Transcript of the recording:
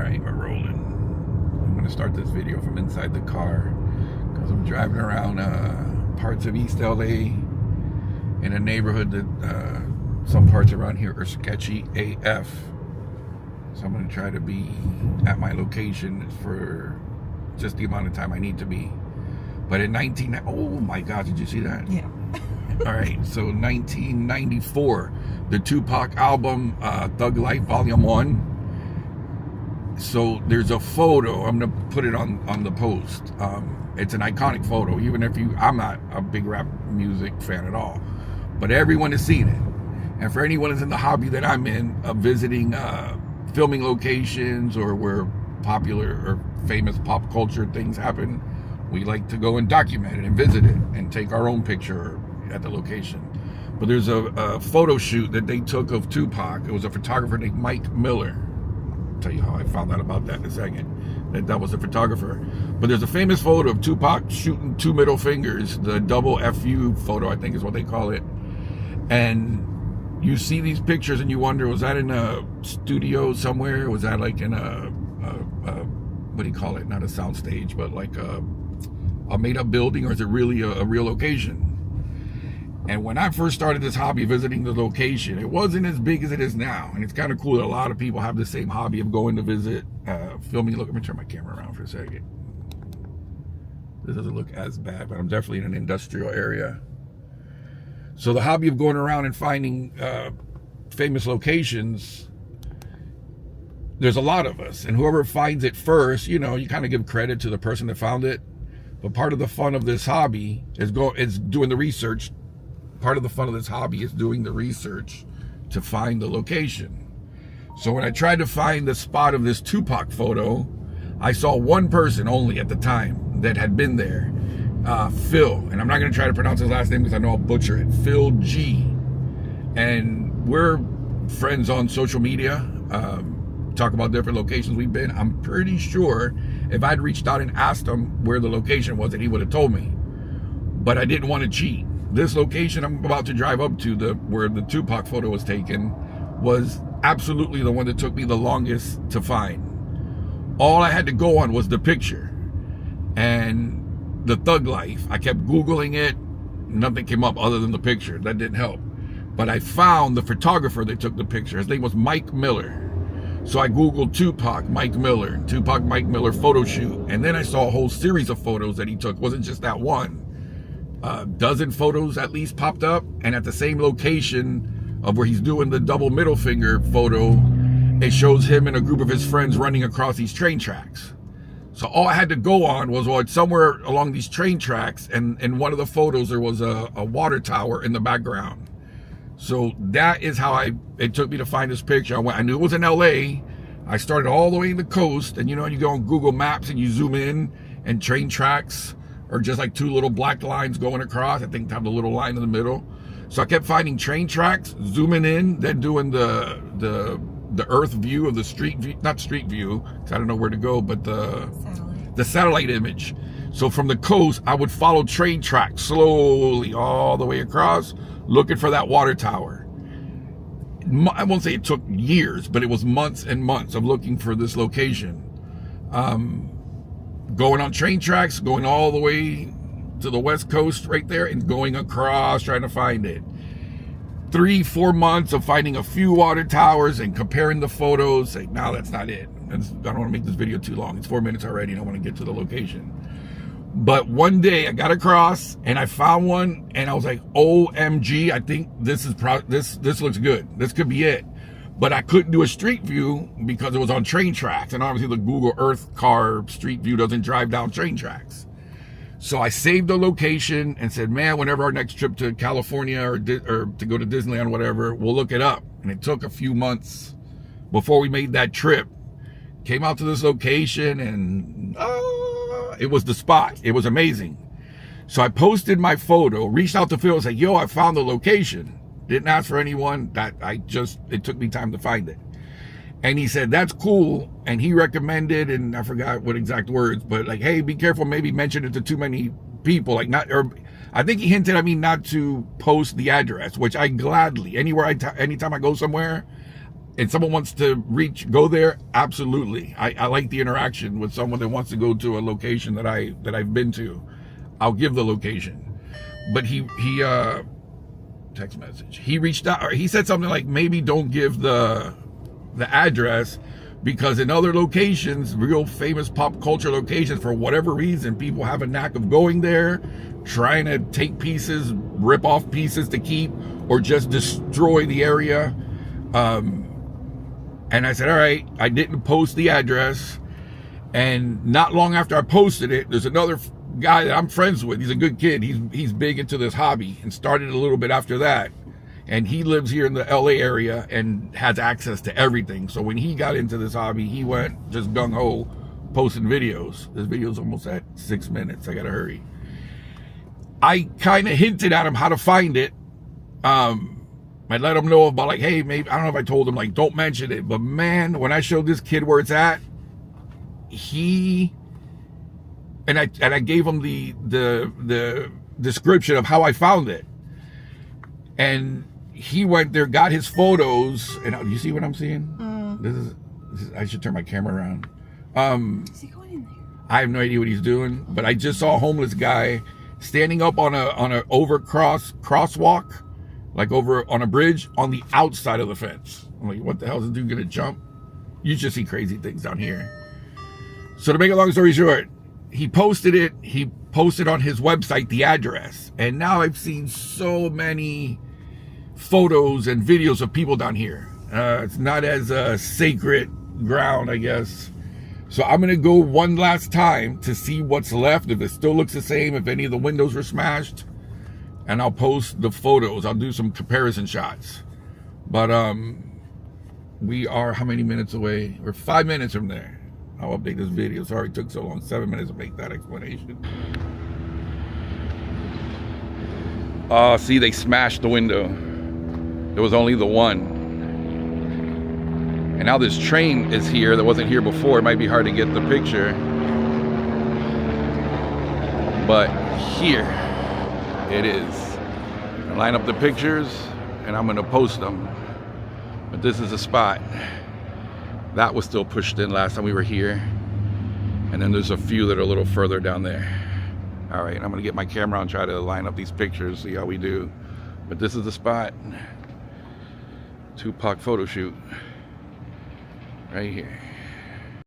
Alright, we're rolling. I'm going to start this video from inside the car because I'm driving around parts of East LA in a neighborhood that some parts around here are sketchy AF. So I'm going to try to be at my location for just the amount of time I need to be. But in oh my God, did you see that? Yeah. All right, so 1994, the Tupac album, Thug Life Volume 1. So there's a photo, I'm gonna put it on the post. It's an iconic photo, even if I'm not a big rap music fan at all, but everyone has seen it. And for anyone who's in the hobby that I'm in, of visiting filming locations or where popular or famous pop culture things happen, we like to go and document it and visit it and take our own picture at the location. But there's a photo shoot that they took of Tupac. It was a photographer named Mike Miller. I'll tell you how I found out about that in a second. That was a photographer. But there's a famous photo of Tupac shooting two middle fingers, the double FU photo, I think is what they call it. And you see these pictures and you wonder, was that in a studio somewhere? Was that like in a what do you call it? Not a sound stage, but like a made up building, or is it really a real location? And when I first started this hobby, visiting the location, it wasn't as big as it is now. And it's kind of cool that a lot of people have the same hobby of going to visit, filming. Look, let me turn my camera around for a second. This doesn't look as bad, but I'm definitely in an industrial area. So the hobby of going around and finding famous locations, there's a lot of us. And whoever finds it first, you know, you kind of give credit to the person that found it. But part of the fun of this hobby is doing the research. Part of the fun of this hobby is doing the research to find the location. So when I tried to find the spot of this Tupac photo, I saw one person only at the time that had been there, Phil. And I'm not going to try to pronounce his last name because I know I'll butcher it. Phil G. And we're friends on social media. Talk about different locations we've been. I'm pretty sure if I'd reached out and asked him where the location was, that he would have told me. But I didn't want to cheat. This location I'm about to drive up to, where the Tupac photo was taken, was absolutely the one that took me the longest to find. All I had to go on was the picture and the Thug Life. I kept Googling it. Nothing came up other than the picture. That didn't help. But I found the photographer that took the picture. His name was Mike Miller. So I Googled Tupac Mike Miller, Tupac Mike Miller photo shoot. And then I saw a whole series of photos that he took. It wasn't just that one. Dozen photos at least popped up, and at the same location of where he's doing the double middle finger photo, it shows him and a group of his friends running across these train tracks. So all I had to go on was, well, it's somewhere along these train tracks, and in one of the photos there was a water tower in the background. So that is how it took me to find this picture. I knew it was in LA. I started all the way in the coast, and you know, you go on Google Maps and you zoom in, and train tracks or just like two little black lines going across. I think they have the little line in the middle. So I kept finding train tracks, zooming in, then doing the earth view of the street view, not street view, because I don't know where to go, but the satellite image. So from the coast, I would follow train tracks slowly all the way across, looking for that water tower. I won't say it took years, but it was months and months of looking for this location. Going on train tracks, going all the way to the west coast right there, and going across trying to find it. 3-4 months of finding a few water towers and comparing the photos. Say, no, that's not it. I don't want to make this video too long. It's 4 minutes already and I want to get to the location. But one day I got across and I found one and I was like, OMG, I think this looks good. This could be it. But I couldn't do a street view because it was on train tracks. And obviously the Google Earth car street view doesn't drive down train tracks. So I saved the location and said, man, whenever our next trip to California or to go to Disneyland or whatever, we'll look it up. And it took a few months before we made that trip. Came out to this location and it was the spot. It was amazing. So I posted my photo, reached out to Phil and said, yo, I found the location. Didn't ask for anyone. It took me time to find it. And he said, that's cool. And he recommended, and I forgot what exact words, but like, hey, be careful, maybe mention it to too many people. Like I think he hinted at me not to post the address, which I gladly, anytime I go somewhere, and someone wants to go there, absolutely. I like the interaction with someone that wants to go to a location that I've been to. I'll give the location. But he text message. He reached out, or he said something like, maybe don't give the address, because in other locations, real famous pop culture locations, for whatever reason, people have a knack of going there, trying to take pieces, rip off pieces to keep, or just destroy the area. And I said, all right, I didn't post the address. And not long after I posted it, there's another guy that I'm friends with. He's a good kid. He's big into this hobby, and started a little bit after that. And he lives here in the LA area and has access to everything. So when he got into this hobby, he went just gung-ho posting videos. This video's almost at 6 minutes. I gotta hurry. I kind of hinted at him how to find it. I let him know about, like, hey, maybe, I don't know if I told him, like, don't mention it. But man, when I showed this kid where it's at, and I gave him the description of how I found it. And he went there, got his photos, and you see what I'm seeing? This is I should turn my camera around. Is he going in there? I have no idea what he's doing, but I just saw a homeless guy standing up on a crosswalk, like over on a bridge on the outside of the fence. I'm like, what the hell is this dude gonna jump? You just see crazy things down here. So to make a long story short, he posted it. He posted on his website the address, and now I've seen so many photos and videos of people down here. It's not as a sacred ground, I guess. So I'm gonna go one last time to see what's left, if it still looks the same, if any of the windows were smashed, and I'll post the photos. I'll do some comparison shots. But we are how many minutes away? We're 5 minutes from there. I'll update this video. Sorry it took so long, 7 minutes to make that explanation. See, they smashed the window. There was only the one. And now this train is here that wasn't here before. It might be hard to get the picture. But here it is. I line up the pictures and I'm gonna post them. But this is a spot. That was still pushed in last time we were here. And then there's a few that are a little further down there. All right, I'm gonna get my camera and try to line up these pictures, see how we do. But this is the spot. Tupac photo shoot. Right here.